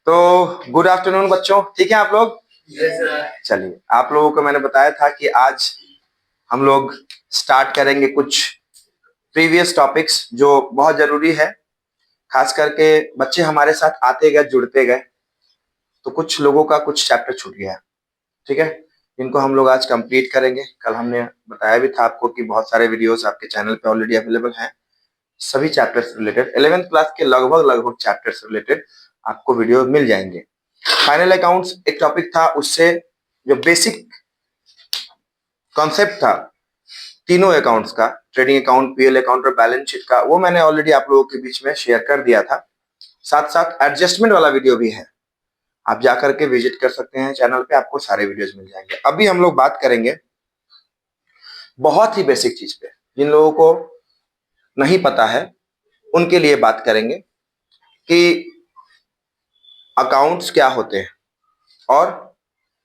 तो good afternoon बच्चों, ठीक है आप लोग? Yes sir. चलिए, आप लोगों को मैंने बताया था कि आज हम लोग स्टार्ट करेंगे कुछ प्रीवियस टॉपिक्स जो बहुत जरूरी है। खास करके बच्चे हमारे साथ आते गए, जुड़ते गए, तो कुछ लोगों का कुछ चैप्टर छूट गया है। ठीक है, इनको हम लोग आज कंप्लीट करेंगे। कल हमने बताया भी था आपको कि बहुत सारे वीडियोस आपके चैनल पे ऑलरेडी अवेलेबल हैं। सभी चैप्टर्स रिलेटेड 11th क्लास के लगभग लगभग चैप्टर्स रिलेटेड आपको वीडियो मिल जाएंगे। फाइनल अकाउंट्स एक टॉपिक था, उससे जो बेसिक कॉन्सेप्ट था तीनों अकाउंट्स का, ट्रेडिंग अकाउंट, पीएल अकाउंट और बैलेंस शीट का, वो मैंने ऑलरेडी आप लोगों के बीच में शेयर कर दिया था। साथ साथ एडजस्टमेंट वाला वीडियो भी है, आप जाकर के विजिट कर सकते हैं चैनल पे, आपको सारे वीडियोस मिल जाएंगे। अभी हम लोग बात करेंगे बहुत ही बेसिक चीज पे, जिन लोगों को नहीं पता है उनके लिए बात करेंगे कि अकाउंट्स क्या होते हैं और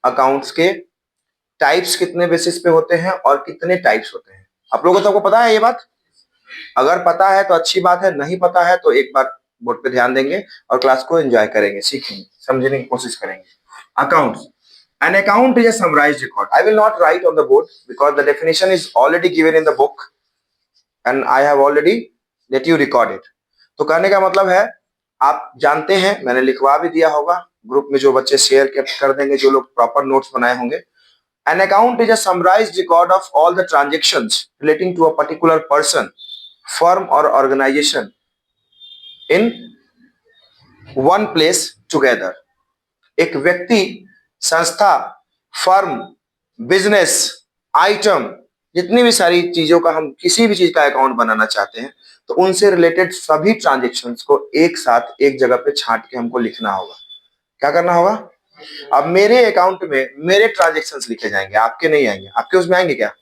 अकाउंट्स के टाइप्स कितने बेसिस पे होते हैं और कितने टाइप्स होते हैं। आप लोगों को सबको पता है ये बात? अगर पता है तो अच्छी बात है, नहीं पता है तो एक बार बोर्ड पे ध्यान देंगे और क्लास को एंजॉय करेंगे, सीखेंगे, समझने की कोशिश करेंगे। Accounts, an account is a summarized record. I will not write on the board because the definition is already given in the book and I have already let you record it. तो कहने का मतलब है, आप जानते हैं, मैंने लिखवा भी दिया होगा ग्रुप में, जो बच्चे शेयर कर देंगे, जो लोग प्रॉपर नोट्स बनाए होंगे। An account is a summarized record of all the transactions relating to a particular person, firm or organization in one place together. एक व्यक्ति, संस्था, फर्म, बिजनेस, आइटम, जितनी भी सारी चीजों का हम किसी भी चीज का अकाउंट बनाना चाहते हैं तो उनसे रिलेटेड सभी ट्रांजेक्शन्स को एक साथ एक जगह पे छांट के हमको लिखना होगा। क्या करना होगा? अब मेरे अकाउंट में मेरे ट्रांजेक्शन्स लिखे जाएंगे, आपके नहीं आएंगे। आपके उसमें आएंगे क्या?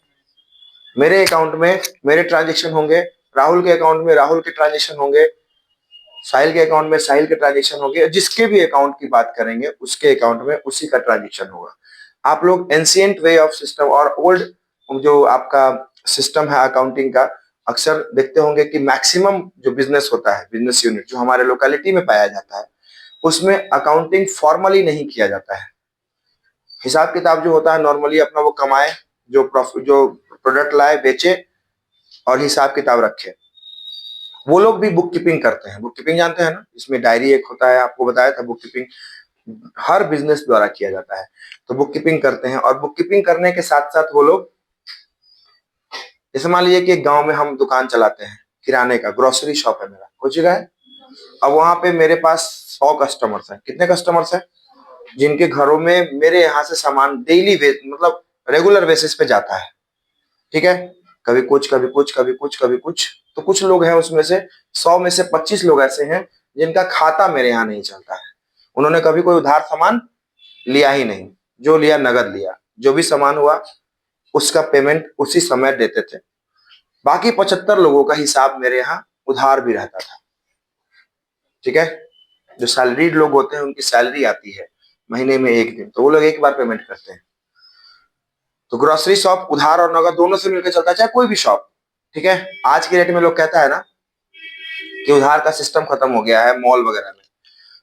मेरे अकाउंट में मेरे ट्रांजेक्शन होंगे, राहुल के अकाउंट में राहुल के ट्रांजेक्शन होंगे, साहिल के अकाउंट में साहिल के ट्रांजेक्शन होंगे, जिसके भी अकाउंट की बात करेंगे उसके अकाउंट में उसी का ट्रांजेक्शन होगा। आप लोग एंशिएंट वे ऑफ सिस्टम और ओल्ड जो आपका सिस्टम है अकाउंटिंग का, अक्सर देखते होंगे कि मैक्सिमम जो बिजनेस होता है, बिजनेस यूनिट जो हमारे लोकेलिटी में पाया जाता है, उसमें अकाउंटिंग फॉर्मली नहीं किया जाता है। हिसाब किताब जो होता है नॉर्मली अपना वो कमाए, जो प्रॉफिट, जो प्रोडक्ट लाए, बेचे और हिसाब किताब रखे। वो लोग भी बुक कीपिंग करते हैं। बुक कीपिंग जानते हैं ना, इसमें डायरी एक होता है, आपको बताया था। बुक कीपिंग हर बिजनेस द्वारा किया जाता है, तो बुक कीपिंग करते हैं। और बुक कीपिंग करने के साथ साथ वो लोग, जैसे मान लीजिए कि गांव में हम दुकान चलाते हैं, किराने का, ग्रोसरी शॉप है मेरा, कुछ जगह है। अब वहां पे मेरे पास 100 कस्टमर्स हैं। कितने कस्टमर्स हैं? जिनके घरों में मेरे यहाँ से सामान डेली मतलब रेगुलर बेसिस पे जाता है। ठीक है, कभी कुछ, कभी कुछ, कभी कुछ, कभी कुछ। तो कुछ लोग हैं उसमें से, 100 में से 25 लोग ऐसे हैं जिनका खाता मेरे यहाँ नहीं चलता है। उन्होंने कभी कोई उधार सामान लिया ही नहीं, जो लिया नगद लिया, जो भी सामान हुआ उसका पेमेंट उसी समय देते थे। बाकी 75 लोगों का हिसाब मेरे यहाँ उधार भी रहता था। ठीक है, जो सैलरीड लोग होते हैं उनकी सैलरी आती है महीने में एक दिन, तो वो लोग एक बार पेमेंट करते हैं। तो ग्रोसरी शॉप उधार और नगद दोनों से मिलकर चलता है, चाहे कोई भी शॉप। ठीक है, आज के डेट में लोग कहता है ना कि उधार का सिस्टम खत्म हो गया है मॉल वगैरह में।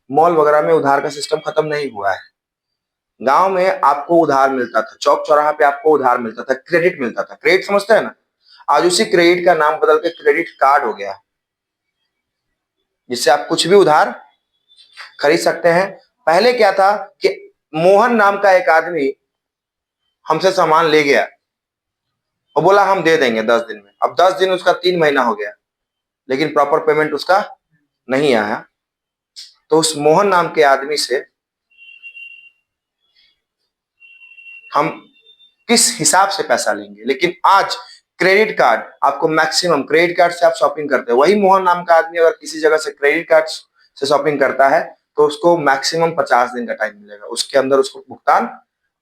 मॉल वगैरह में उधार का सिस्टम खत्म नहीं हुआ है। गांव में आपको उधार मिलता था, चौक चौराहा पे आपको उधार मिलता था, क्रेडिट मिलता था। क्रेडिट समझते हैं ना? आज उसी क्रेडिट का नाम बदल के क्रेडिट कार्ड हो गया, जिससे आप कुछ भी उधार खरीद सकते हैं। पहले क्या था कि मोहन नाम का एक आदमी हमसे सामान ले गया और बोला हम दे देंगे 10 दिन में। अब 10 दिन उसका 3 महीना हो गया, लेकिन प्रॉपर पेमेंट उसका नहीं आया। तो उस मोहन नाम के आदमी से हम किस हिसाब से पैसा लेंगे? लेकिन आज क्रेडिट कार्ड, आपको मैक्सिमम क्रेडिट कार्ड से आप शॉपिंग करते हैं। वही मोहन नाम का आदमी अगर किसी जगह से क्रेडिट कार्ड से शॉपिंग करता है तो उसको मैक्सिमम 50 दिन का टाइम मिलेगा, उसके अंदर उसको भुगतान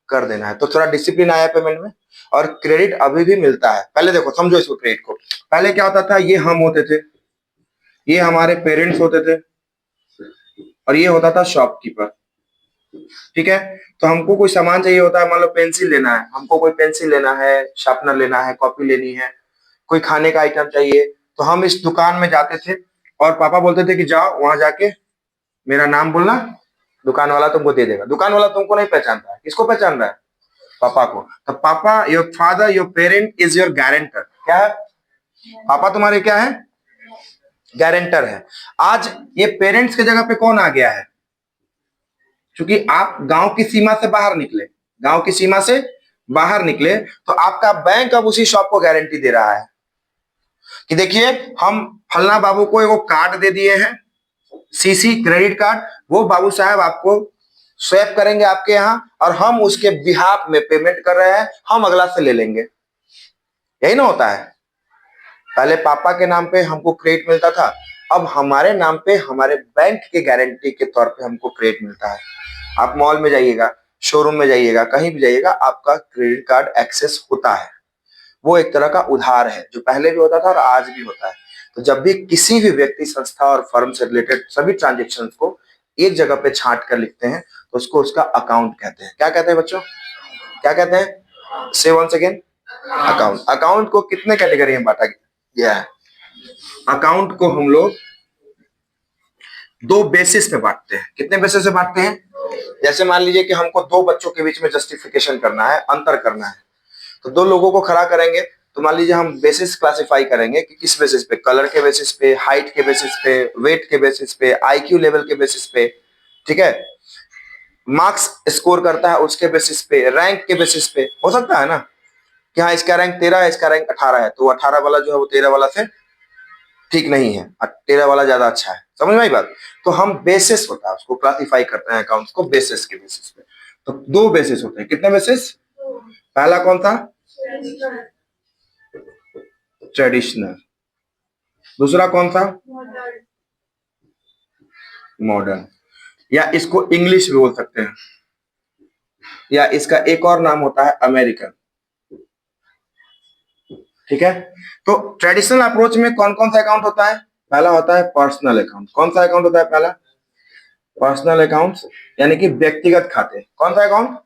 कर देना है। तो थोड़ा डिसिप्लिन आया पेमेंट में। और क्रेडिट अभी भी मिलता है। पहले देखो, समझो इसको, क्रेडिट को पहले क्या होता था, ये हम होते थे, ये हमारे पेरेंट्स होते थे और ये होता था शॉपकीपर। ठीक है, तो हमको कोई सामान चाहिए होता है, मान लो पेंसिल लेना है, हमको कोई पेंसिल लेना है, शार्पनर लेना है, कॉपी लेनी है, कोई खाने का आइटम चाहिए, तो हम इस दुकान में जाते थे और पापा बोलते थे कि जाओ वहां जाके मेरा नाम बोलना, दुकान वाला तुमको दे देगा। दुकान वाला तुमको नहीं पहचानता है, किसको पहचान रहा है? पापा को। तो पापा, your father, your parent is your guarantor. क्या है? पापा तुम्हारे क्या है? गारंटर है। आज ये पेरेंट्स की जगह पे कौन आ गया है? क्योंकि आप गांव की सीमा से बाहर निकले, गांव की सीमा से बाहर निकले, तो आपका बैंक अब उसी शॉप को गारंटी दे रहा है कि देखिए हम फलना बाबू को एगो कार्ड दे दिए हैं, सीसी क्रेडिट कार्ड, वो बाबू साहब आपको स्वैप करेंगे आपके यहाँ, और हम उसके बिहाफ में पेमेंट कर रहे हैं, हम अगला से ले लेंगे। यही ना होता है। पहले पापा के नाम पे हमको क्रेडिट मिलता था, अब हमारे नाम पे हमारे बैंक के गारंटी के तौर पे हमको क्रेडिट मिलता है। आप मॉल में जाइएगा, शोरूम में जाइएगा, कहीं भी जाइएगा, आपका क्रेडिट कार्ड एक्सेस होता है। वो एक तरह का उधार है, जो पहले भी होता था और आज भी होता है। तो जब भी किसी भी व्यक्ति, संस्था और फर्म से रिलेटेड सभी ट्रांजेक्शन्स को एक जगह पे छांट कर लिखते हैं, तो उसको उसका अकाउंट कहते हैं। क्या कहते हैं बच्चों? क्या कहते हैं? से वंस अगेन, अकाउंट। अकाउंट को कितने कैटेगरी में बांटा गया है? अकाउंट को हम लोग दो बेसिस पे बांटते हैं। कितने बेसिस पे बांटते हैं? जैसे मान लीजिए कि हमको दो बच्चों के बीच में जस्टिफिकेशन करना है, अंतर करना है, तो दो लोगों को खड़ा करेंगे, तो मान लीजिए हम बेसिस क्लासिफाई करेंगे कि किस बेसिस पे, कलर के बेसिस पे, हाइट के बेसिस पे, वेट के बेसिस पे, आईक्यू लेवल के बेसिस पे, ठीक है, मार्क्स स्कोर करता है उसके बेसिस पे, रैंक के बेसिस पे। हो सकता है ना कि हाँ इसका रैंक 13 है, इसका रैंक 18 है, तो 18 वाला जो है वो 13 वाला से ठीक नहीं है, 13 वाला ज्यादा अच्छा है। समझ में आई बात? तो हम बेसिस होता है, उसको क्लासिफाई करते हैं अकाउंट्स को बेसिस के बेसिस पे। तो दो बेसिस होते हैं। कितने बेसिस? पहला कौन था? ट्रेडिशनल। दूसरा कौन था? मॉडर्न, या इसको इंग्लिश भी बोल सकते हैं, या इसका एक और नाम होता है अमेरिकन। ठीक है। तो ट्रेडिशनल अप्रोच में कौन कौन सा अकाउंट होता है? पहला होता है पर्सनल अकाउंट। कौन सा अकाउंट होता है पहला? पर्सनल अकाउंट, यानी कि व्यक्तिगत खाते। कौन सा अकाउंट?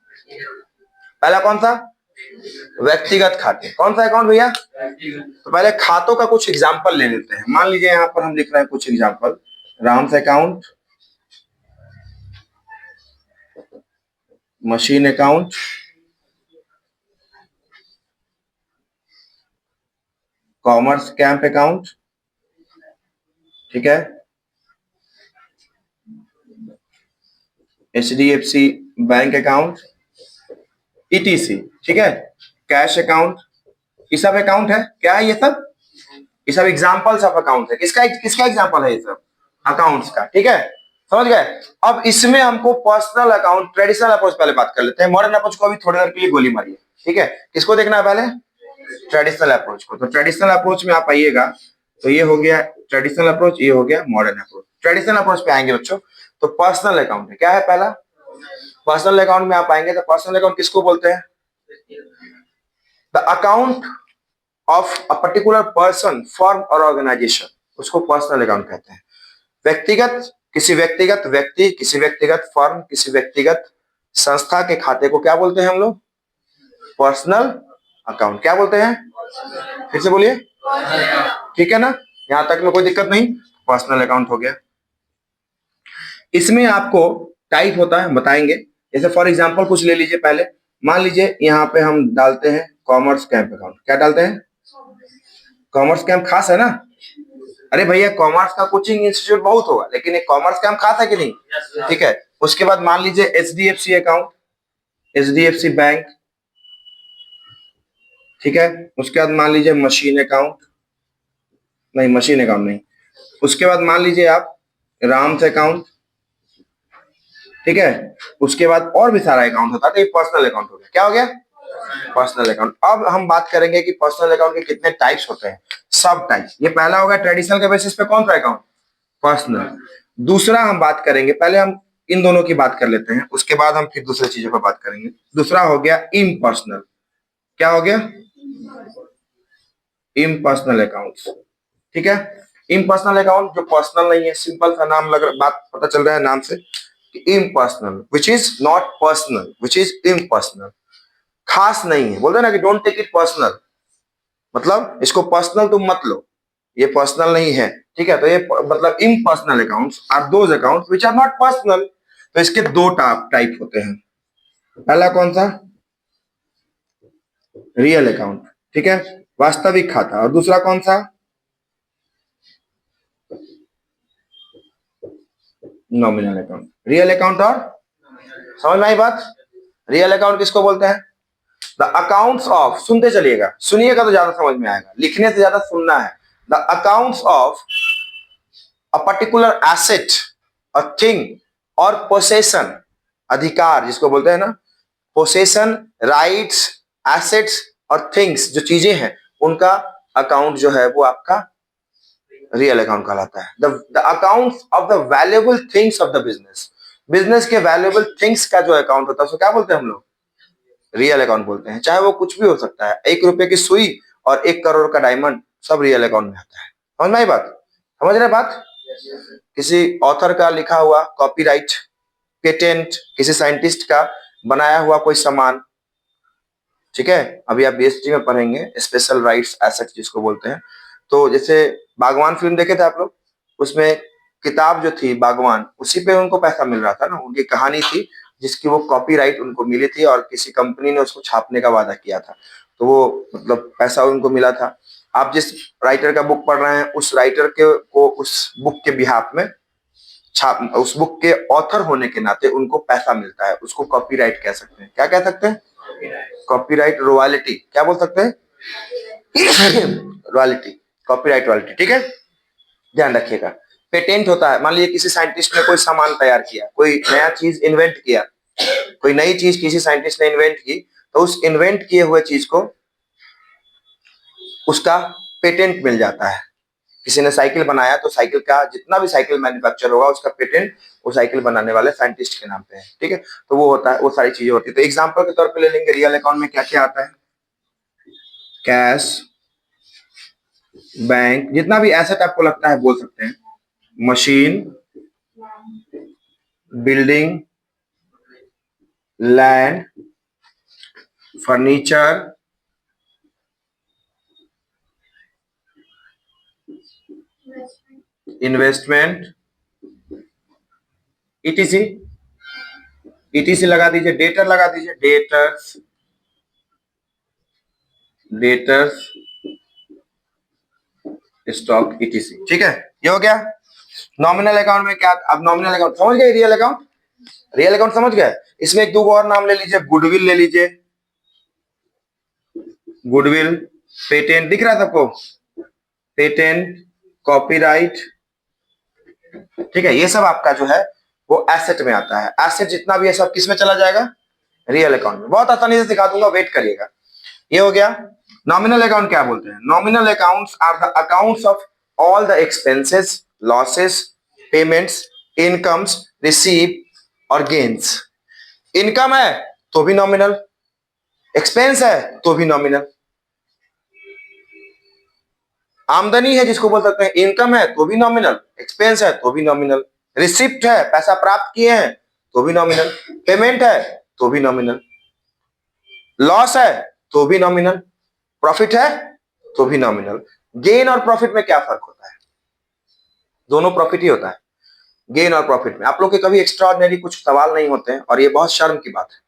पहला कौन सा? व्यक्तिगत खाते। कौन सा अकाउंट भैया? तो पहले खातों का कुछ एग्जांपल ले लेते हैं। मान लीजिए यहाँ पर हम लिख रहे हैं कुछ example. Ram's account, machine account, commerce camp account, ठीक है, HDFC बैंक अकाउंट, ETC, ठीक है, कैश अकाउंट। ये सब अकाउंट है। क्या है ये सब? ये सब एग्जांपल्स ऑफ अकाउंट है। किसका किसका एग्जांपल है ये सब? अकाउंट्स का। ठीक है, समझ गए? अब इसमें हमको पर्सनल अकाउंट, ट्रेडिशनल अप्रोच पहले बात कर लेते हैं। मॉडर्न अप्रोच को अभी थोड़ी देर के लिए गोली मारिए। ठीक है, किसको देखना है पहले? ट्रेडिशनल अप्रोच को। तो ट्रेडिशनल अप्रोच में आप आइएगा, तो ये हो गया ट्रेडिशनल अप्रोच, ये हो गया मॉडर्न अप्रोच। ट्रेडिशनल अप्रोच पे आएंगे बच्चों, तो पर्सनल अकाउंट है। क्या है पहला? पर्सनल अकाउंट में आप आएंगे तो पर्सनल अकाउंट किसको बोलते हैं? The account of a particular person, firm और ऑर्गेनाइजेशन, उसको पर्सनल अकाउंट कहते हैं। व्यक्तिगत, किसी व्यक्तिगत व्यक्ति, किसी व्यक्तिगत फर्म, किसी व्यक्तिगत संस्था के खाते को क्या बोलते हैं हम लोग? Personal account. क्या बोलते हैं? फिर से बोलिए। ठीक है ना, यहां तक में कोई दिक्कत नहीं। पर्सनल अकाउंट हो गया। इसमें आपको टाइप होता है, बताएंगे। जैसे फॉर एग्जांपल कुछ ले लीजिए पहले। मान लीजिए यहाँ पे हम डालते हैं कॉमर्स कैंप अकाउंट। क्या डालते हैं? Commerce camp. खास है ना? अरे भैया, कॉमर्स का कोचिंग इंस्टीट्यूट बहुत होगा, लेकिन एक कॉमर्स कैंप खास है कि नहीं? ठीक है। उसके बाद मान लीजिए HDFC अकाउंट, HDFC बैंक, ठीक है। उसके बाद मान लीजिए मशीन अकाउंट, नहीं मशीन अकाउंट नहीं। उसके बाद मान लीजिए आप राम्स अकाउंट, ठीक है। उसके बाद और भी सारा अकाउंट होता है, तो ये पर्सनल अकाउंट हो गया। क्या हो गया? Personal account. अब हम बात करेंगे कि पर्सनल अकाउंट के कितने टाइप्स होते हैं, सब टाइप। ये पहला होगा ट्रेडिशनल के बेसिस पे कौन सा अकाउंट? पर्सनल। दूसरा हम बात करेंगे, पहले हम इन दोनों की बात कर लेते हैं, उसके बाद हम फिर दूसरी चीजों पर बात करेंगे। दूसरा हो गया इम्पर्सनल। क्या हो गया? इम्पर्सनल अकाउंट, ठीक है। इम्पर्सनल अकाउंट जो पर्सनल नहीं है, सिंपल सा नाम लग, बात पता चल रहा है नाम से, impersonal, which is not personal, which is impersonal, खास नहीं है। बोलते ना कि डोंट टेक इट पर्सनल, मतलब इसको पर्सनल तुम मत लो, ये पर्सनल नहीं है, ठीक है, तो ये मतलब impersonal accounts are those accounts which are not personal. तो इसके दो टाइप होते हैं। पहला कौन सा? रियल अकाउंट, ठीक है, वास्तविक खाता। और दूसरा कौन सा? Nominal account. रियल अकाउंट और समझ में आई बात? रियल अकाउंट किसको बोलते हैं? द अकाउंट्स ऑफ, सुनते चलिएगा, सुनिएगा तो ज्यादा समझ में आएगा, लिखने से ज्यादा सुनना है। The accounts of a particular asset, a thing और पोसेशन, अधिकार जिसको बोलते हैं ना, पोसेशन, राइट्स, एसेट्स और थिंग्स, जो चीजें हैं उनका अकाउंट जो है वो आपका रियल अकाउंट कहलाता है। The account of the valuable things of the business, business के वैल्यूएबल थिंग्स का जो अकाउंट होता है उसको क्या बोलते हैं हम लोग? रियल अकाउंट बोलते हैं। चाहे वो कुछ भी हो सकता है, 1 रुपए की सुई और 1 करोड़ का डायमंड, सब रियल अकाउंट में आता है। समझ में आई बात? समझ रहे बात? किसी ऑथर का लिखा हुआ कॉपीराइट, पेटेंट, किसी साइंटिस्ट का बनाया हुआ कोई सामान, ठीक है, अभी आप बीएसटी में पढ़ेंगे स्पेशल राइट्स एसेट जिसको बोलते हैं। तो जैसे बागवान फिल्म देखे थे आप लोग, उसमें किताब जो थी बागवान, उसी पे उनको पैसा मिल रहा था ना, उनकी कहानी थी जिसकी वो कॉपीराइट उनको मिली थी और किसी कंपनी ने उसको छापने का वादा किया था, तो वो मतलब पैसा उनको मिला था। आप जिस राइटर का बुक पढ़ रहे हैं उस राइटर के को उस बुक के बिहाफ में छाप, उस बुक के ऑथर होने के नाते उनको पैसा मिलता है, उसको कॉपीराइट कह सकते हैं। क्या कह सकते हैं? कॉपीराइट रॉयल्टी, क्या बोल सकते हैं? रॉयल्टी, कॉपीराइट रॉयल्टी, ठीक है, ध्यान रखिएगा। पेटेंट होता है, मान लीजिए किसी साइंटिस्ट ने कोई सामान तैयार किया, कोई नया चीज इन्वेंट किया, कोई नई चीज किसी साइंटिस्ट ने इन्वेंट की, तो उस इन्वेंट किए हुए चीज को उसका पेटेंट मिल जाता है। किसी ने साइकिल बनाया तो साइकिल का जितना भी साइकिल मैन्युफैक्चर होगा उसका पेटेंट वो साइकिल बनाने वाले साइंटिस्ट के नाम पे है, ठीक है। तो वो होता है, वो सारी चीजें होती है। तो एग्जांपल के तौर पे ले लेंगे, रियल अकाउंट में क्या क्या आता है? कैश, बैंक, जितना भी एसेट आपको लगता है बोल सकते हैं, machine, building, land, furniture, investment, etc, etc लगा दीजिए, डेटर लगा दीजिए, डेटर्स, डेटर्स, स्टॉक, ईटीसी, ठीक है, ये हो गया। नॉमिनल अकाउंट में क्या? अब नॉमिनल अकाउंट समझ गए, रियल अकाउंट, रियल अकाउंट समझ गए। इसमें एक दो और नाम ले लीजिए, गुडविल ले लीजिए, गुडविल, पेटेंट, दिख रहा है सबको? पेटेंट, कॉपीराइट, ठीक है, ये सब आपका जो है वो एसेट में आता है। एसेट जितना भी है सब किस में चला जाएगा? रियल अकाउंट में। बहुत आसानी से सिखा दूंगा, वेट करिएगा। ये हो गया। नॉमिनल अकाउंट क्या बोलते हैं? Nominal accounts are the accounts of all the expenses, losses, payments, incomes, receive और गेन्स। इनकम है तो भी नॉमिनल, एक्सपेंस है तो भी नॉमिनल, आमदनी है जिसको बोल सकते हैं इनकम है तो भी नॉमिनल, एक्सपेंस है तो भी नॉमिनल, रिसिप्ट है पैसा प्राप्त किए हैं तो भी नॉमिनल, पेमेंट है तो भी नॉमिनल, लॉस है तो भी नॉमिनल, प्रॉफिट है तो भी नॉमिनल। गेन और प्रॉफिट में क्या फर्क होता है? दोनों प्रॉफिट ही होता है। गेन और प्रॉफिट में आप लोग के कभी एक्स्ट्रा ऑर्डिनरी कुछ सवाल नहीं होते हैं और ये बहुत शर्म की बात है।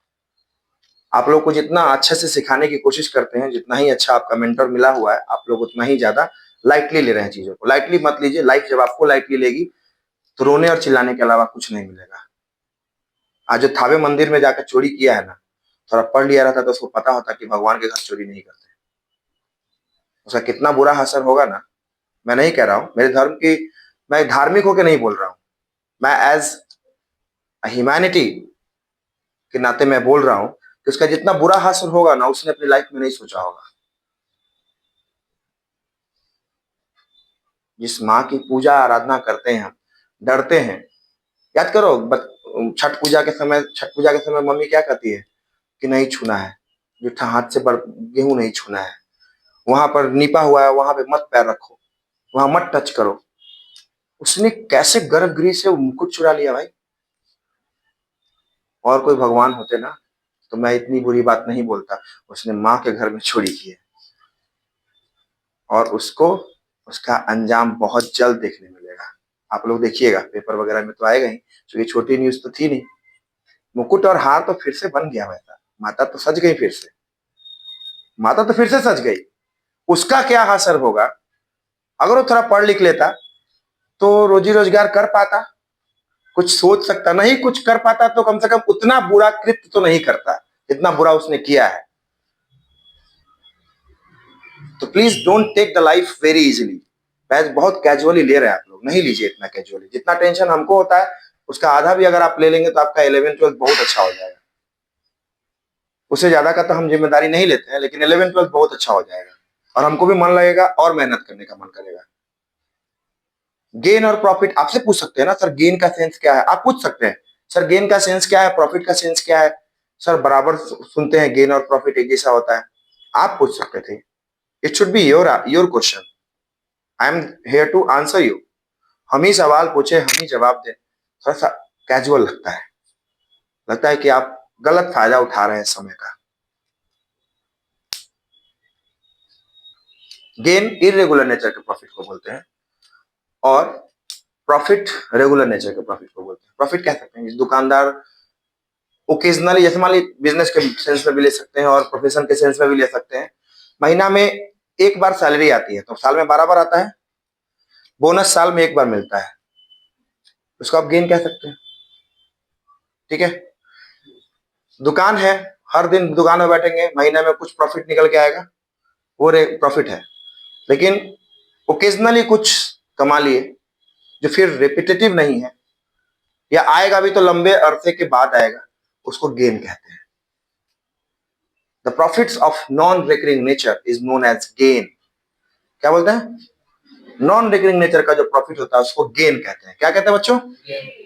आप लोग को जितना अच्छे से सिखाने की कोशिश करते हैं, जितना ही अच्छा आपका मेंटर मिला हुआ है, आप लोग उतना ही ज्यादा लाइटली ले रहे हैं चीजों को। लाइटली मत लीजिए, लाइफ जब आपको लाइटली लेगी तो रोने और चिल्लाने के अलावा कुछ नहीं मिलेगा। आज जो थावे मंदिर में जाकर चोरी किया है ना, थोड़ा पढ़ लिया रहता तो उसको पता होता कि भगवान के घर चोरी नहीं करते। उसका कितना बुरा असर होगा ना। मैं नहीं कह रहा हूं मेरे धर्म की, मैं धार्मिक होकर नहीं बोल रहा हूं, मैं एज ह्यूमैनिटी के नाते मैं बोल रहा हूं कि उसका जितना बुरा असर होगा ना उसने अपनी लाइफ में नहीं सोचा होगा। जिस माँ की पूजा आराधना करते हैं हम, डरते हैं। याद करो छठ पूजा के समय, छठ पूजा के समय मम्मी क्या कहती है कि नहीं छूना है, जूठा हाथ से गेहूं नहीं छूना है, वहां पर निपा हुआ है वहां पे मत पैर रखो, वहां मत टच करो। उसने कैसे गर्भगृह से मुकुट चुरा लिया भाई। और कोई भगवान होते ना तो मैं इतनी बुरी बात नहीं बोलता। उसने माँ के घर में चोरी की है और उसको उसका अंजाम बहुत जल्द देखने मिलेगा। आप लोग देखिएगा, पेपर वगैरह में तो आएगा ही, क्योंकि छोटी न्यूज तो थी नहीं। मुकुट और हार तो फिर से बन गया वैसा, माता तो सज गई फिर से, माता तो फिर से सज गई। उसका क्या असर होगा? अगर वो थोड़ा पढ़ लिख लेता तो रोजी रोजगार कर पाता, कुछ सोच सकता, नहीं कुछ कर पाता तो कम से कम उतना बुरा कृत्य तो नहीं करता जितना बुरा उसने किया है। तो please don't take the life very easily. बहुत कैजुअली ले रहे हैं आप लोग, नहीं लीजिए इतना कैजुअली। जितना टेंशन हमको होता है उसका आधा भी अगर आप ले लेंगे तो आपका 11th 12th बहुत अच्छा हो जाएगा। उससे ज्यादा का तो हम जिम्मेदारी नहीं लेते हैं, लेकिन 11th 12th बहुत अच्छा हो जाएगा और हमको भी मन लगेगा और मेहनत करने का मन करेगा। गेन और प्रॉफिट आपसे पूछ सकते हैं ना, सर गेन का सेंस क्या है? आप पूछ सकते हैं, सर गेन का सेंस क्या है, प्रॉफिट का सेंस क्या है? सर बराबर सुनते हैं गेन और प्रॉफिट एक जैसा होता है। आप पूछ सकते थे। It should be your question. I am here to answer you. हम ही सवाल पूछे, हम ही जवाब दें, थोड़ा सा कैजुअल लगता है। लगता है कि आप गलत फायदा उठा रहे हैं समय का। गेन इरेगुलर नेचर के प्रॉफिट को बोलते हैं और प्रॉफिट रेगुलर नेचर के प्रॉफिट को बोलते हैं। प्रॉफिट कह सकते हैं दुकानदार ओकेजनली, जैसे मान लीजिए बिजनेस के सेंस में भी ले सकते हैं और प्रोफेशन के सेंस में भी ले सकते हैं। महीना में एक बार सैलरी आती है तो साल में 12 बार आता है। बोनस साल में एक बार मिलता है, उसको आप गेन कह सकते हैं। ठीक है, दुकान है, हर दिन दुकान में बैठेंगे, महीने में कुछ प्रॉफिट निकल के आएगा, वो प्रॉफिट है। लेकिन ओकेजनली कुछ कमा लिए जो फिर रिपीटेटिव नहीं है या आएगा भी तो लंबे अरसे के बाद आएगा, उसको गेन कहते हैं। The profits of non recurring nature is known as gain. क्या बोलते हैं? नॉन रिकरिंग नेचर का जो प्रॉफिट होता है उसको गेन कहते हैं। क्या कहते हैं बच्चों?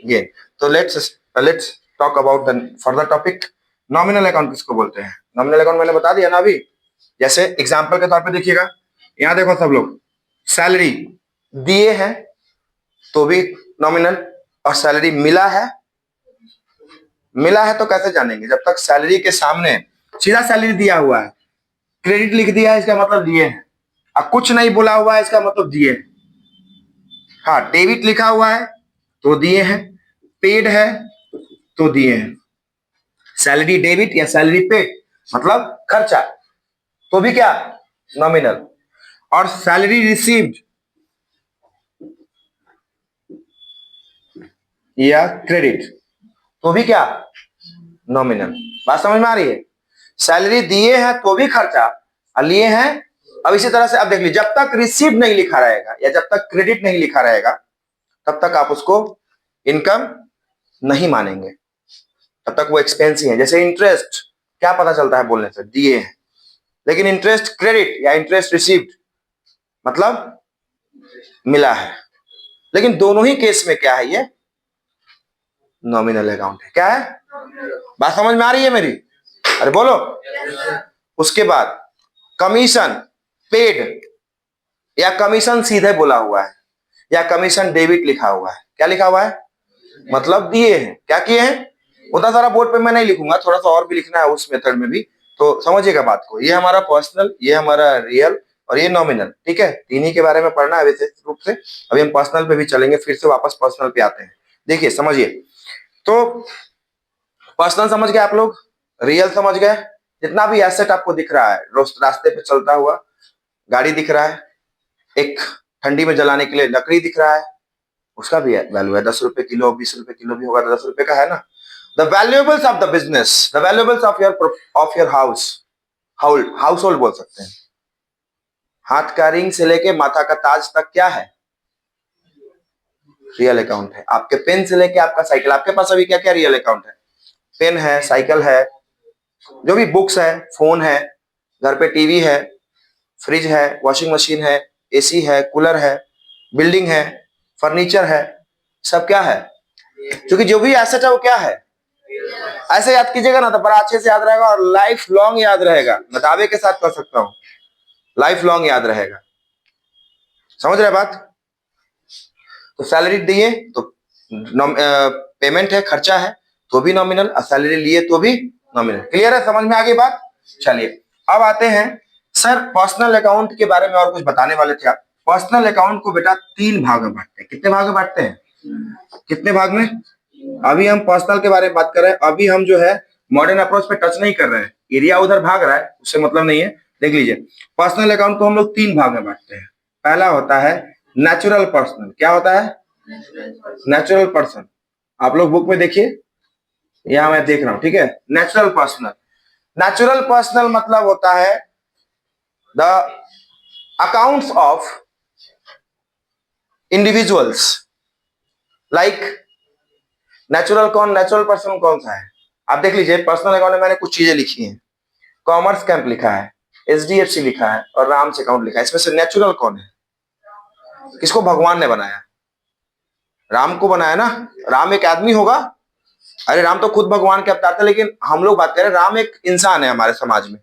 गेन। तो let's talk about the further topic. Nominal account किसको बोलते हैं? नॉमिनल अकाउंट मैंने बता दिया ना अभी। जैसे एग्जांपल के तौर पे देखिएगा, यहां देखो सब लोग, सैलरी दिए हैं तो भी नॉमिनल, और सैलरी मिला है तो कैसे जानेंगे? जब तक सैलरी के सामने सीधा सैलरी दिया हुआ है, क्रेडिट लिख दिया है इसका मतलब दिए हैं, और कुछ नहीं बोला हुआ है इसका मतलब दिए हैं। हाँ, डेबिट लिखा हुआ है तो दिए हैं, पेड है तो दिए हैं। सैलरी डेबिट या सैलरी पेड मतलब खर्चा, तो भी क्या? नॉमिनल। और सैलरी रिसीव्ड या क्रेडिट तो भी क्या? नॉमिनल। बात समझ में आ रही है? सैलरी दिए हैं तो भी खर्चा, और लिए हैं। अब इसी तरह से अब देख लीजिए, जब तक रिसीव नहीं लिखा रहेगा या जब तक क्रेडिट नहीं लिखा रहेगा तब तक आप उसको इनकम नहीं मानेंगे, तब तक वो एक्सपेंस ही है। जैसे इंटरेस्ट, क्या पता चलता है बोलने से? दिए हैं। लेकिन इंटरेस्ट क्रेडिट या इंटरेस्ट रिसीव्ड मतलब मिला है। लेकिन दोनों ही केस में क्या है? ये नॉमिनल अकाउंट है। क्या है? बात समझ में आ रही है मेरी? अरे बोलो। उसके बाद कमीशन पेड या कमीशन सीधे बोला हुआ है या कमीशन डेबिट लिखा हुआ है। क्या लिखा हुआ है? मतलब दिए हैं। क्या किए हैं? उतना सारा बोर्ड पे मैं नहीं लिखूंगा, थोड़ा सा और भी लिखना है उस मेथड में भी, तो समझिएगा बात को। ये हमारा पर्सनल, ये हमारा रियल और ये नॉमिनल। ठीक है, तीन ही के बारे में पढ़ना है विशेष रूप से। अभी हम पर्सनल पे भी चलेंगे, फिर से वापस पर्सनल पे आते हैं। देखिए समझिए, तो पर्सनल समझ गए आप लोग, रियल समझ गए। जितना भी एसेट आपको दिख रहा है, रास्ते पे चलता हुआ गाड़ी दिख रहा है, एक ठंडी में जलाने के लिए लकड़ी दिख रहा है, उसका भी वैल्यू है। 10 रुपए किलो, 20 रुपए किलो भी होगा तो 10 रुपए का है ना। The valuables of the business, the valuables of your house hold बोल सकते हैं। हाथ का रिंग से लेके माथा का ताज तक क्या है? रियल अकाउंट है। आपके पेन से लेके आपका साइकिल, आपके पास अभी क्या क्या रियल अकाउंट है? पेन है, साइकिल है, जो भी बुक्स है, फोन है, घर पे टीवी है, फ्रिज है, वॉशिंग मशीन है, एसी है, कूलर है, बिल्डिंग है, फर्नीचर है, सब क्या है? क्योंकि जो भी एसेट है वो क्या है? ऐसे याद कीजिएगा ना तो बड़ा अच्छे से याद रहेगा और लाइफ लॉन्ग याद रहेगा। मैं दावे के साथ कर सकता हूं, लाइफ लॉन्ग याद रहेगा। समझ रहे बात? तो सैलरी दिए तो पेमेंट है, खर्चा है तो भी नॉमिनल, और सैलरी लिए तो भी नॉमिनल। क्लियर है? समझ में आ गई बात? चलिए अब आते हैं, सर पर्सनल अकाउंट के बारे में और कुछ बताने वाले थे आप। पर्सनल अकाउंट को बेटा 3 भाग में बांटते हैं। कितने भाग में बांटते हैं? कितने भाग में? अभी हम पर्सनल के बारे में बात कर रहे हैं। अभी हम जो है मॉडर्न अप्रोच पे टच नहीं कर रहे हैं। एरिया उधर भाग रहा है, उससे मतलब नहीं है। देख लीजिए, पर्सनल अकाउंट को हम लोग 3 भाग में बांटते हैं। पहला होता है नेचुरल पर्सनल। क्या होता है? Natural person. आप लोग बुक में देखिए, यहां मैं देख रहा हूं, ठीक है। नेचुरल पर्सनल, नेचुरल पर्सनल मतलब होता है the accounts of individuals. Like natural person कौन सा है? आप देख लीजिए, पर्सनल अकाउंट में मैंने कुछ चीजें लिखी हैं। कॉमर्स कैंप लिखा है, एचडीएफसी लिखा है और राम्स अकाउंट लिखा है। इसमें से नेचुरल कौन है? किसको भगवान ने बनाया? राम को बनाया ना। राम एक आदमी होगा? अरे राम तो खुद भगवान के अवतार थे, लेकिन हम लोग बात करें, राम एक इंसान है हमारे समाज में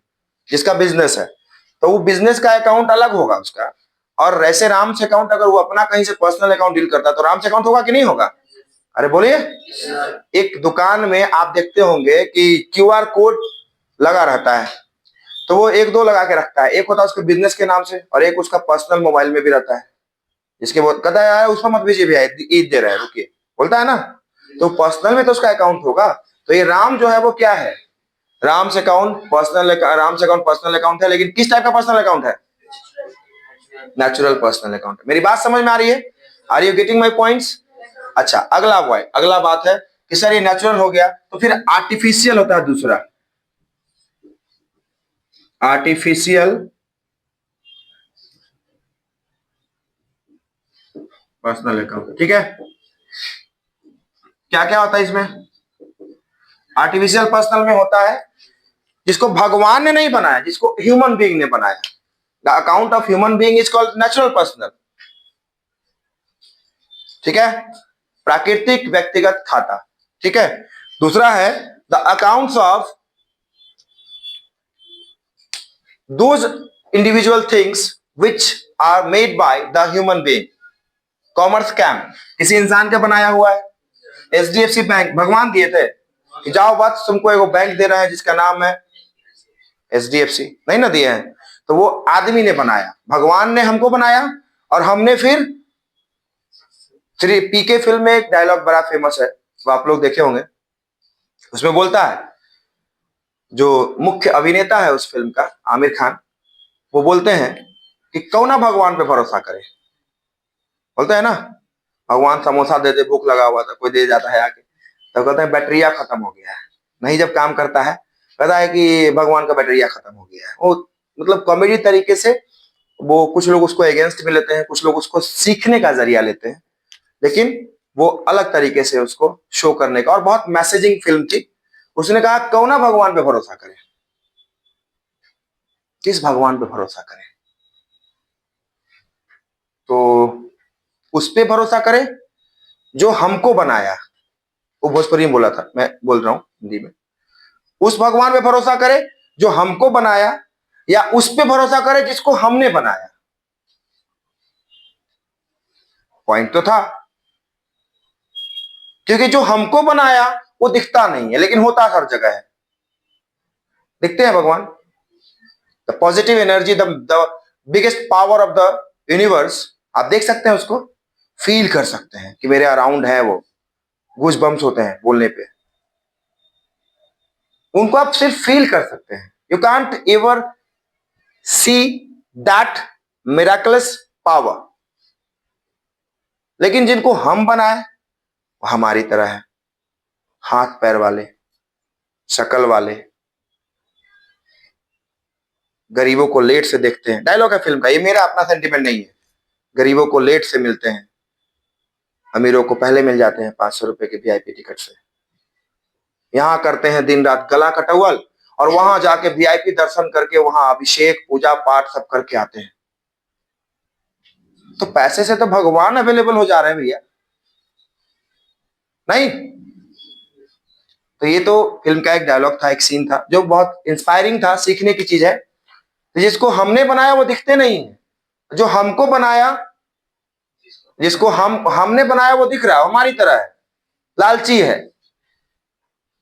जिसका बिजनेस है, तो वो बिजनेस का अकाउंट अलग होगा उसका। और ऐसे राम से अकाउंट अगर वो अपना कहीं से पर्सनल अकाउंट डील करता है तो राम से अकाउंट होगा कि नहीं होगा? अरे बोलिए। एक दुकान में आप देखते होंगे कि क्यूआर कोड लगा रहता है, तो वो एक दो लगा के रखता है। एक होता है उसके बिजनेस के नाम से और एक उसका पर्सनल मोबाइल में भी रहता है, जिसके वो कहता है यार उसको मत भेजिए भैया, ईद दे रहा है, रुकिए, बोलता है ना। तो पर्सनल में तो उसका अकाउंट होगा। तो ये राम जो है वो क्या है? राम से अकाउंट पर्सनल, राम से अकाउंट पर्सनल अकाउंट है, लेकिन किस टाइप का पर्सनल अकाउंट है? Natural personal account. मेरी बात समझ में आ रही है? Are you getting my points? अच्छा, अगला बात है कि सर ये नेचुरल हो गया, तो फिर आर्टिफिशियल होता है दूसरा, आर्टिफिशियल पर्सनल अकाउंट। ठीक है, क्या क्या होता है इसमें? आर्टिफिशियल पर्सनल में होता है जिसको भगवान ने नहीं बनाया, जिसको ह्यूमन बीइंग ने बनाया। The account of human being is called natural personal. ठीक है, प्राकृतिक व्यक्तिगत खाता। ठीक है, दूसरा है the accounts of those individual things which are made by the human being. Commerce camp किसी इंसान का बनाया हुआ है। एचडीएफसी बैंक भगवान दिए थे कि जाओ बस तुमको एगो बैंक दे रहे हैं जिसका नाम है एचडीएफसी, नहीं ना दिए हैं। तो वो आदमी ने बनाया, भगवान ने हमको बनाया और हमने फिर श्री पीके फिल्म में एक डायलॉग बड़ा फेमस है, वो आप लोग देखे होंगे। उसमें बोलता है, जो मुख्य अभिनेता है उस फिल्म का, आमिर खान, वो बोलते हैं कि क्यों ना भगवान पे भरोसा करे। बोलते हैं ना, भगवान समोसा दे दे, भूख लगा हुआ था, कोई दे जाता है आके, तो कहते हैं बैटरिया खत्म हो गया है, नहीं जब काम करता है कहता है कि भगवान का बैटरिया खत्म हो गया है। वो मतलब कॉमेडी तरीके से, वो कुछ लोग उसको अगेंस्ट भी लेते हैं, कुछ लोग उसको सीखने का जरिया लेते हैं, लेकिन वो अलग तरीके से उसको शो करने का, और बहुत मैसेजिंग फिल्म थी। उसने कहा क्यों ना भगवान पे भरोसा करें। किस भगवान पे भरोसा करें? तो उस पे भरोसा करें जो हमको बनाया। वो भोजपुरी में बोला था, मैं बोल रहा हूं हिंदी में। उस भगवान पे भरोसा करे जो हमको बनाया, या उस पे भरोसा करे जिसको हमने बनाया? पॉइंट तो था, क्योंकि जो हमको बनाया वो दिखता नहीं है, लेकिन होता हर जगह है। दिखते हैं भगवान। The positive energy, the biggest power of the universe, आप देख सकते हैं उसको, फील कर सकते हैं कि मेरे अराउंड है वो। गूज बम्स होते हैं बोलने पे, उनको आप सिर्फ फील कर सकते हैं। You can't ever see that miraculous power. लेकिन जिनको हम बनाए वो हमारी तरह है, हाथ पैर वाले, शक्ल वाले, गरीबों को लेट से देखते हैं। डायलॉग है फिल्म का, ये मेरा अपना सेंटीमेंट नहीं है। गरीबों को लेट से मिलते हैं, अमीरों को पहले मिल जाते हैं 500 रुपए के वीआईपी टिकट से। यहाँ करते हैं दिन रात गला कटवल, और वहां जाके वीआईपी दर्शन करके वहां अभिषेक पूजा पाठ सब करके आते हैं। तो पैसे से तो भगवान अवेलेबल हो जा रहे हैं भैया, नहीं? तो ये तो फिल्म का एक डायलॉग था, एक सीन था जो बहुत इंस्पायरिंग था, सीखने की चीज है। जिसको हमने बनाया वो दिखते नहीं है, जो हमको बनाया, जिसको हमने बनाया वो दिख रहा है, हमारी तरह है, लालची है,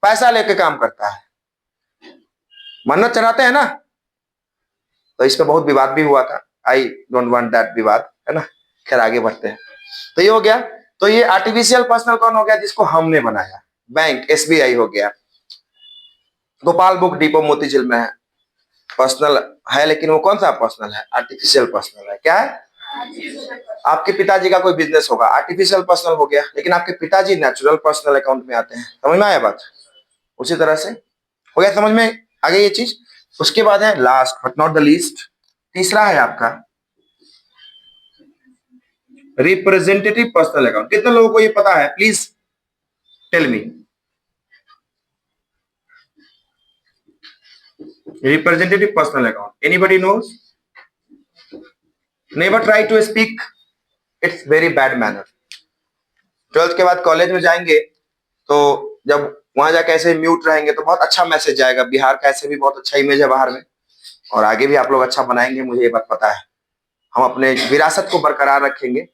पैसा लेके काम करता है, मन्नत चढ़ाते हैं ना। तो इस पे बहुत विवाद भी हुआ था। आई डोंट वांट दैट विवाद। है ना। खैर आगे बढ़ते हैं। तो ये हो गया। तो ये आर्टिफिशियल पर्सनल कौन हो गया, जिसको हमने बनाया। बैंक एसबीआई हो गया। गोपाल बुक डिपो मोतीझील में है, पर्सनल है, लेकिन वो कौन सा पर्सनल है, आर्टिफिशियल पर्सनल है। क्या है, आपके पिताजी का कोई बिजनेस होगा, आर्टिफिशियल पर्सनल हो गया, लेकिन आपके पिताजी नेचुरल पर्सनल अकाउंट में आते हैं। समझ में आया बात। उसी तरह से हो गया समझ में आगे ये चीज। उसके बाद है last but not the least, तीसरा है आपका रिप्रेजेंटेटिव पर्सनल अकाउंट। कितने लोगों को ये पता है, please tell me. Representative personal account, anybody knows? Never try to speak, it's very bad manner. 12th के बाद कॉलेज में जाएंगे तो जब वहां जाके ऐसे म्यूट रहेंगे तो बहुत अच्छा मैसेज जाएगा। बिहार का ऐसे भी बहुत अच्छा इमेज है बाहर में, और आगे भी आप लोग अच्छा बनाएंगे, मुझे ये बात पता है। हम अपने विरासत को बरकरार रखेंगे।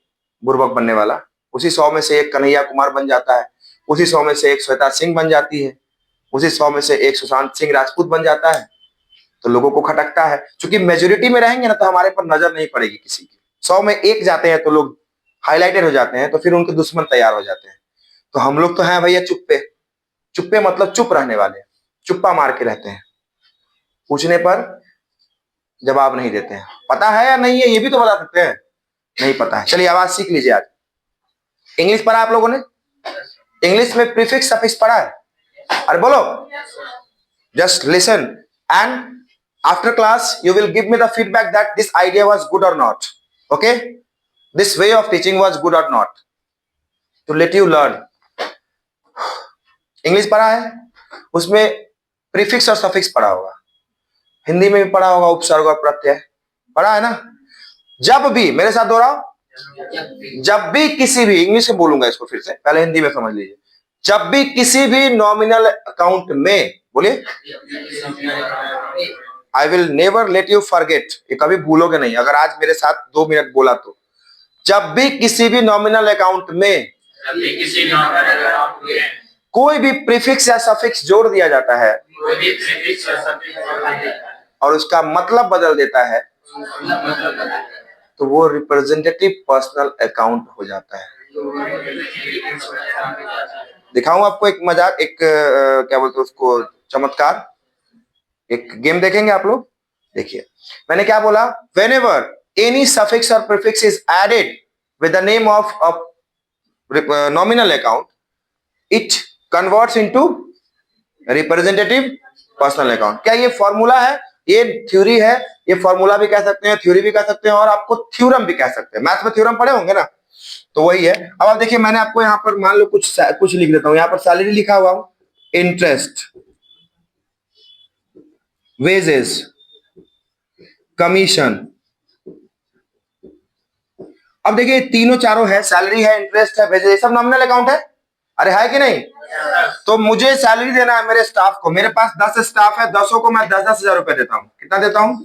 बुर्बक बनने वाला, उसी 100 में से एक कन्हैया कुमार बन जाता है, उसी 100 में से एक श्वेता सिंह बन जाती है, उसी 100 में से एक सुशांत सिंह राजपूत बन जाता है, तो लोगों को खटकता है। क्योंकि मेजोरिटी में रहेंगे ना तो हमारे पर नजर नहीं पड़ेगी किसी की। 100 में एक जाते हैं तो लोग हाईलाइटेड हो जाते हैं, तो फिर उनके दुश्मन तैयार हो जाते हैं। तो हम लोग तो हैं भैया चुप्पे। चुप्पे मतलब चुप रहने वाले, चुप्पा मार के रहते हैं, पूछने पर जवाब नहीं देते हैं। पता है या नहीं है ये भी तो बता सकते हैं, नहीं पता है। चलिए आवाज सीख लीजिए। आज इंग्लिश पढ़ा आप लोगों ने, इंग्लिश में प्रीफिक्स सफिक्स पढ़ा है? अरे बोलो, just listen and after class you will give me the feedback that this idea was good or not. Okay, this way of teaching was good or not, to let you learn. English पढ़ा है, उसमें prefix और suffix पढ़ा होगा, हिंदी में भी पढ़ा होगा, उपसर्ग और प्रत्यय पढ़ा है ना। जब भी, मेरे साथ दोहराओ, जब भी किसी भी, इंग्लिश में बोलूंगा इसको फिर से, पहले हिंदी में समझ लीजिए। जब भी किसी भी नॉमिनल अकाउंट में, बोलिए, I will never let you forget, ये कभी भूलोगे नहीं अगर आज मेरे साथ 2 मिनट बोला तो। जब भी किसी भी नॉमिनल अकाउंट में कोई भी प्रीफिक्स या सफिक्स जोड़ दिया जाता है और उसका मतलब बदल देता है, तो वो रिप्रेजेंटेटिव पर्सनल अकाउंट हो जाता है। दिखाऊं आपको एक मजाक, एक क्या बोलते हैं उसको, चमत्कार। एक गेम देखेंगे आप लोग, देखिए। मैंने क्या बोला, वेन एवर एनी सफिक्स और prefix is added with the name of nominal account, it converts into representative personal account. क्या ये फॉर्मूला है, ये थ्योरी है, ये फॉर्मूला भी कह सकते हैं, थ्योरी भी कह सकते हैं, और आपको थ्योरम भी कह सकते हैं। मैथ में थ्योरम पढ़े होंगे ना, तो वही है। अब आप देखिए, मैंने आपको यहाँ पर मान लो कुछ लिख देता हूं। यहाँ पर सैलरी लिखा हुआ हूं, इंटरेस्ट, वेजेस, कमीशन। अब देखिए तीनों चारों है, सैलरी है, इंटरेस्ट है, वेजेस, ये सब नॉमिनल अकाउंट है। अरे है कि नहीं? तो मुझे सैलरी देना है मेरे स्टाफ को, मेरे पास 10 स्टाफ है, 10 को मैं 10-10 हजार रुपए देता हूं। कितना देता हूं?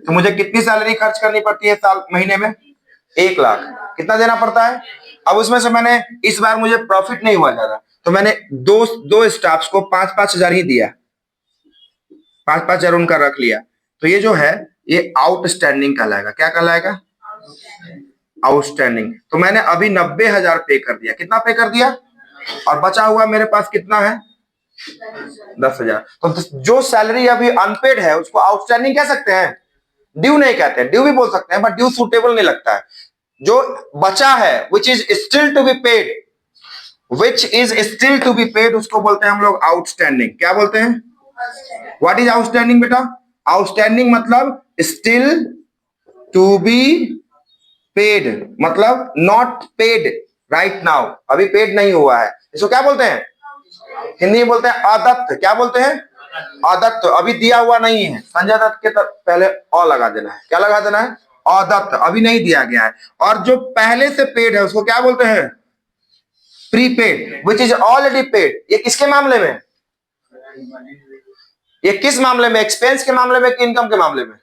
तो मुझे कितनी सैलरी खर्च करनी पड़ती है साल महीने में? 1 लाख। कितना देना पड़ता है? अब उसमें से मैंने इस बार मुझे प्रॉफिट नहीं हुआ ज्यादा, तो मैंने दो स्टाफ्स को 5-5 हजार ही दिया, 5-5 हजार उनका रख लिया। तो ये जो है ये आउटस्टैंडिंग कहलाएगा। क्या कहलाएगा? आउटस्टैंडिंग। तो मैंने अभी 90,000 पे कर दिया। कितना पे कर दिया? और बचा हुआ मेरे पास कितना है? 10,000। तो जो सैलरी अभी अनपेड है उसको आउटस्टैंडिंग कह सकते हैं, ड्यू नहीं कहते हैं। ड्यू भी बोल सकते हैं, बट ड्यू सूटेबल नहीं लगता है। जो बचा है which is still to be paid, which is still to be paid, उसको बोलते हैं हम लोग आउटस्टैंडिंग। क्या बोलते हैं? व्हाट इज आउटस्टैंडिंग बेटा? आउटस्टैंडिंग मतलब स्टिल टू बी पेड, मतलब नॉट पेड राइट नाउ, अभी पेड नहीं हुआ है। इसको क्या बोलते हैं? हिंदी में बोलते हैं अदत्त। क्या बोलते हैं? अदत्त, अभी दिया हुआ नहीं है। संजय दत्त के पहले अ लगा देना है। क्या लगा देना है? अदत्त, अभी नहीं दिया गया है। और जो पहले से पेड है उसको क्या बोलते हैं? Prepaid, which is already paid. ये किसके मामले में? ये किस मामले में? एक्सपेंस के मामले में कि इनकम के मामले में?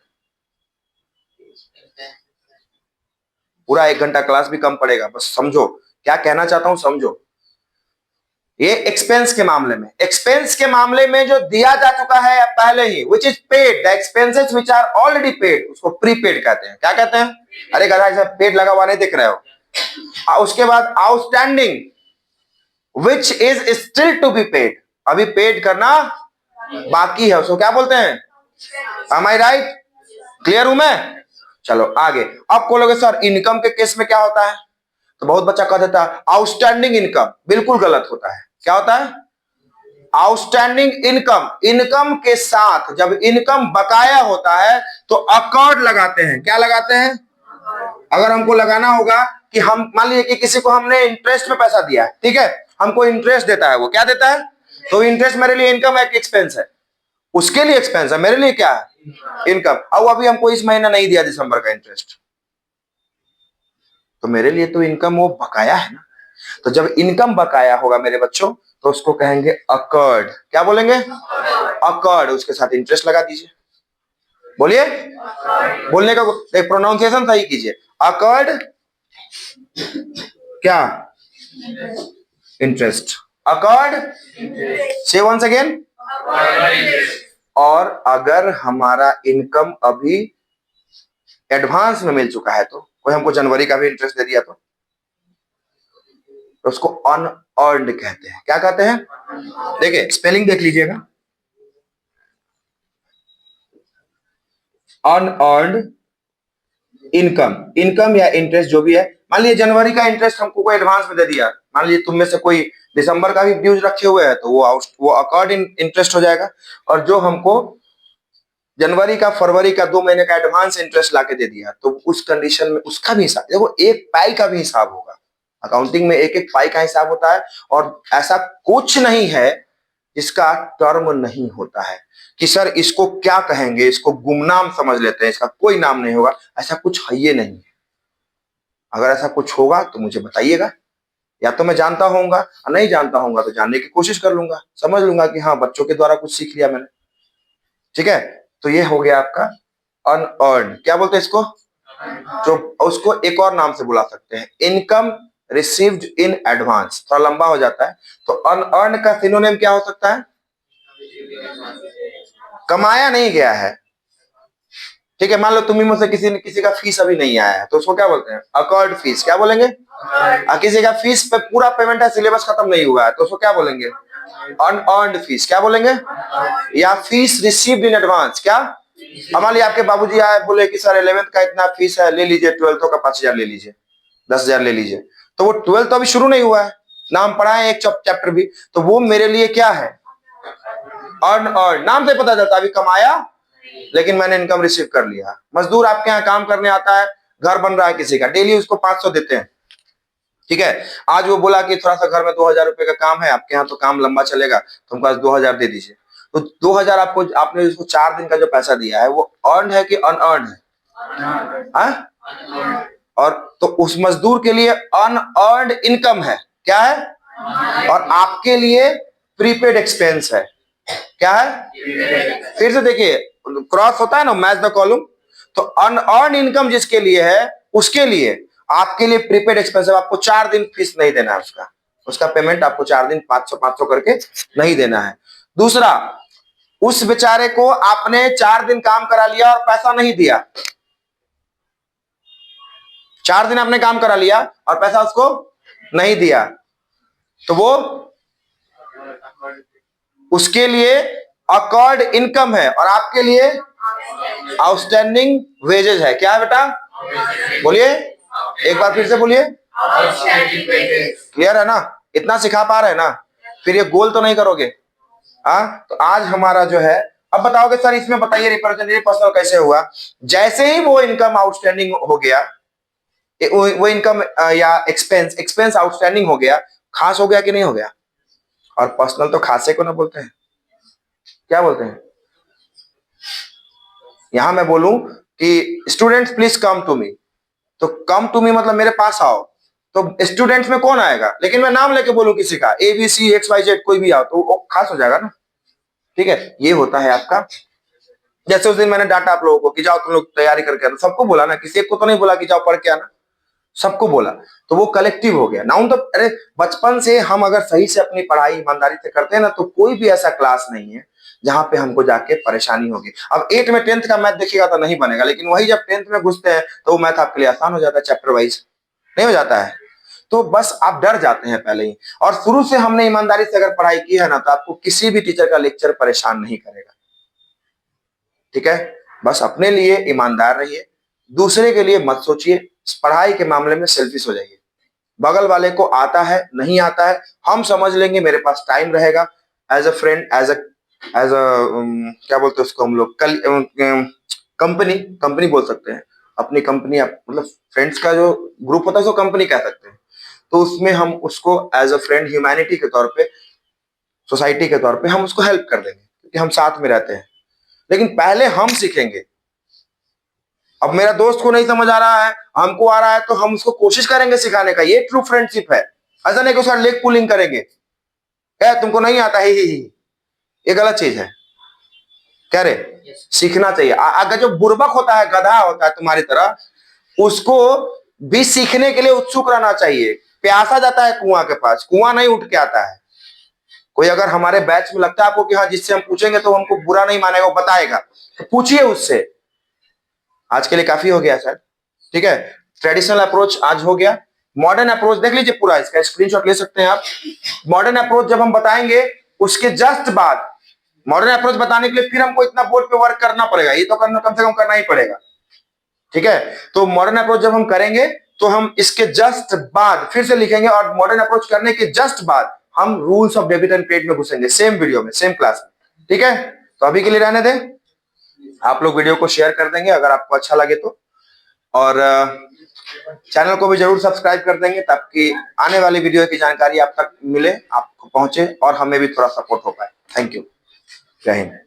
पूरा 1 घंटा क्लास भी कम पड़ेगा, बस समझो क्या कहना चाहता हूं, समझो। ये एक्सपेंस के मामले में। एक्सपेंस के मामले में जो दिया जा चुका है पहले ही, which is paid, the expenses which are already paid, उसको प्रीपेड कहते हैं। क्या कहते हैं? अरे गधा, ऐसा पेड लगा हुआ नहीं दिख रहे हो। उसके बाद outstanding which is still to be paid, अभी पेड करना बाकी है, उसको क्या बोलते हैं? Am I right? क्लियर हूं मैं? चलो आगे। अब बोलोगे सर इनकम के केस में क्या होता है? तो बहुत बच्चा कह देता है आउटस्टैंडिंग इनकम, बिल्कुल गलत होता है। क्या होता है? आउटस्टैंडिंग इनकम, इनकम के साथ जब इनकम बकाया होता है तो अकॉर्ड लगाते हैं। क्या लगाते हैं? अगर हमको लगाना होगा कि हम मान लीजिए कि किसी को हमने इंटरेस्ट में पैसा दिया है, ठीक है, हमको इंटरेस्ट देता है, वो क्या देता है? तो इंटरेस्ट मेरे लिए इनकम है कि एक्सपेंस है? उसके लिए एक्सपेंस है, मेरे लिए क्या है? इनकम। अब अभी हमको इस महीना नहीं दिया दिसंबर का इंटरेस्ट, तो मेरे लिए तो इनकम वो बकाया है ना। तो जब इनकम बकाया होगा मेरे बच्चों तो उसको कहेंगे अकर्ड। क्या बोलेंगे? अकर्ड। उसके साथ इंटरेस्ट लगा दीजिए। बोलिए, बोलने का प्रोनाउंसिएशन सही कीजिए। अकर्ड क्या? इंटरेस्ट। अकर्ड, से वंस अगेन। और अगर हमारा इनकम अभी एडवांस में मिल चुका है, तो कोई हमको जनवरी का भी इंटरेस्ट दे दिया तो उसको अनअर्न्ड कहते हैं। क्या कहते हैं? देखिए स्पेलिंग देख लीजिएगा। अनअर्न्ड इनकम, इनकम या इंटरेस्ट जो भी है। मान लीजिए जनवरी का इंटरेस्ट हमको कोई एडवांस में दे दिया, मान लीजिए तुम में से कोई दिसंबर का भी ड्यूज रखे हुए हैं, तो वो अकॉर्ड इंटरेस्ट हो जाएगा। और जो हमको जनवरी का, फरवरी का 2 महीने का एडवांस इंटरेस्ट लाके दे दिया, तो उस कंडीशन में उसका भी हिसाब, देखो एक पाई का भी हिसाब होगा। अकाउंटिंग में एक एक पाई का हिसाब होता है, और ऐसा कुछ नहीं है जिसका टर्म नहीं होता है कि सर इसको क्या कहेंगे, इसको गुमनाम समझ लेते हैं, इसका कोई नाम नहीं होगा। ऐसा कुछ है ये नहीं। अगर ऐसा कुछ होगा तो मुझे बताइएगा, या तो मैं जानता होऊंगा, और नहीं जानता होऊंगा तो जानने की कोशिश कर लूंगा, समझ लूंगा कि हाँ बच्चों के द्वारा कुछ सीख लिया मैंने। ठीक है, तो ये हो गया आपका अनअर्न्ड। क्या बोलते हैं इसको? जो उसको एक और नाम से बुला सकते हैं, इनकम रिसीव्ड इन एडवांस। थोड़ा लंबा हो जाता है, तो अनअर्न्ड का सिनोनिम क्या हो सकता है? कमाया नहीं गया है। ठीक है, मान लो तुम्ही मुझसे किसी का फीस अभी नहीं आया है, तो उसको क्या बोलते हैं? Accord fees. क्या बोलेंगे? किसी का फीस पे पूरा पेमेंट है, सिलेबस खत्म नहीं हुआ है, तो उसको क्या बोलेंगे? Unearned fees. क्या बोलेंगे? या फीस रिसीव्ड इन एडवांस। क्या? मान लीजिए आपके बाबूजी आए, बोले कि सर 11th का इतना फीस है, ले लीजिए, 12th का 5,000 ले लीजिए, 10,000 ले लीजिए। तो वो 12th तो अभी शुरू नहीं हुआ है, नाम पढ़ा है एक चैप्टर भी, तो वो मेरे लिए क्या है? अनअर्न्ड। नाम से पता चलता है अभी कमाया, लेकिन मैंने इनकम रिसीव कर लिया। मजदूर आपके यहाँ काम करने आता है, घर बन रहा है किसी का, डेली उसको 500 देते हैं, ठीक है। आज वो बोला कि थोड़ा सा घर में 2,000 रुपए का काम है, आपके यहाँ तो काम लंबा चलेगा, तो हमको आज 2,000 दे दीजिए। तो 2,000 आपको, आपने उसको 4 दिन का जो पैसा दिया है वो अर्न है कि अनअर्न है? हाँ? और तो उस मजदूर के लिए अनअर्न्ड इनकम है। क्या है? और आपके लिए प्रीपेड एक्सपेंस है। क्या है? फिर से देखिए, क्रॉस होता है ना, मैच द कॉलम। तो अनअर्न इनकम जिसके लिए है, उसके लिए, आपके लिए प्रीपेड एक्सपेंस है। आपको 4 दिन फीस नहीं देना है, उसका पेमेंट आपको 4 दिन 500 करके नहीं देना है। दूसरा, उस बेचारे को आपने 4 दिन काम करा लिया और पैसा नहीं दिया, 4 दिन आपने काम करा लिया और पैसा उसको नहीं दिया, तो वो उसके लिए अकॉर्ड इनकम है, और आपके लिए आउटस्टैंडिंग वेजेज है। क्या है बेटा? बोलिए, एक बार फिर से बोलिए। क्लियर है ना? इतना सिखा पा रहे हैं ना? फिर ये गोल तो नहीं करोगे? हाँ, तो आज हमारा जो है, अब बताओगे सर इसमें बताइए रिप्रेजेंटेटिव पर्सनल कैसे हुआ? जैसे ही वो इनकम आउटस्टैंडिंग हो गया, वो इनकम या एक्सपेंस आउटस्टैंडिंग हो गया, खास हो गया कि नहीं हो गया? और पर्सनल तो खासे को ना बोलते हैं, क्या बोलते हैं? यहां मैं बोलूं कि students please come to me, तो कम टू मी मतलब मेरे पास आओ, तो स्टूडेंट्स में कौन आएगा? लेकिन मैं नाम लेके बोलूं किसी का, ABC XYZ कोई भी आओ, तो वो खास हो जाएगा ना। ठीक है, ये होता है आपका। जैसे उस दिन मैंने डांटा आप लोगों को कि जाओ तुम लोग तैयारी करके आना, सबको बोला ना, किसी एक को तो नहीं बोला कि जाओ पढ़ के आना। सबको बोला, तो वो कलेक्टिव हो गया। नाउन तो अरे बचपन से हम अगर सही से अपनी पढ़ाई ईमानदारी से करते हैं ना, तो कोई भी ऐसा क्लास नहीं है जहां पे हमको जाके परेशानी होगी। अब 8 में 10th का मैथ देखिएगा तो नहीं बनेगा, लेकिन वही जब 10th में घुसते हैं तो वो मैथ आपके लिए आसान हो जाता है, चैप्टर वाइज नहीं हो जाता है। तो बस आप डर जाते हैं पहले ही। और शुरू से हमने ईमानदारी से अगर पढ़ाई की है ना, तो आपको किसी भी टीचर का लेक्चर परेशान नहीं करेगा। ठीक है, बस अपने लिए ईमानदार रहिए, दूसरे के लिए मत सोचिए, पढ़ाई के मामले में सेल्फिश हो जाइए। बगल वाले को आता है नहीं आता है हम समझ लेंगे, मेरे पास टाइम रहेगा, as a friend, as a क्या बोलते हैं उसको हम लोग, कल कंपनी कंपनी बोल सकते हैं, अपनी कंपनी, मतलब फ्रेंड्स का जो ग्रुप होता है उसको कंपनी कह सकते हैं। तो उसमें हम उसको एज अ फ्रेंड, ह्यूमैनिटी के तौर पे, सोसाइटी के तौर पे हम उसको हेल्प कर देंगे, क्योंकि हम साथ में रहते हैं। लेकिन पहले हम सीखेंगे। अब मेरा दोस्त को नहीं समझ आ रहा है, हमको आ रहा है, तो हम उसको कोशिश करेंगे सिखाने का, ये ट्रू फ्रेंडशिप है। ऐसा नहीं कि उसका लेग पुलिंग करेंगे, क्या तुमको नहीं आता है, ये गलत चीज है। क्या रे, सीखना चाहिए। अगर जो बुर्बक होता है, गधा होता है तुम्हारी तरह, उसको भी सीखने के लिए उत्सुक रहना चाहिए। प्यासा जाता है कुआं के पास, कुआं नहीं उठ के आता है। कोई अगर हमारे बैच में लगता है आपको कि हाँ जिससे हम पूछेंगे तो हमको बुरा नहीं मानेगा, वो बताएगा, तो पूछिए उससे। आज के लिए काफी हो गया सर, ठीक है। ट्रेडिशनल अप्रोच आज हो गया, मॉडर्न अप्रोच देख लीजिए पूरा, इसका स्क्रीनशॉट ले सकते हैं आप। मॉडर्न अप्रोच जब हम बताएंगे, उसके जस्ट बाद मॉडर्न अप्रोच बताने के लिए फिर हमको इतना बोर्ड पे वर्क करना पड़ेगा, ये तो करना कम से कम करना ही पड़ेगा। ठीक है, तो मॉडर्न अप्रोच जब हम करेंगे तो हम इसके जस्ट बाद फिर से लिखेंगे, और मॉडर्न अप्रोच करने के जस्ट बाद हम rules of debit and credit में घुसेंगे, सेम वीडियो में, सेम क्लास में। ठीक है, तो अभी के लिए रहने दें, आप लोग वीडियो को शेयर कर देंगे अगर आपको अच्छा लगे तो, और चैनल को भी जरूर सब्सक्राइब कर देंगे, ताकि आने वाली वीडियो की जानकारी आप तक मिले, आपको पहुंचे, और हमें भी थोड़ा सपोर्ट हो पाए। थैंक यू, जय हिंद।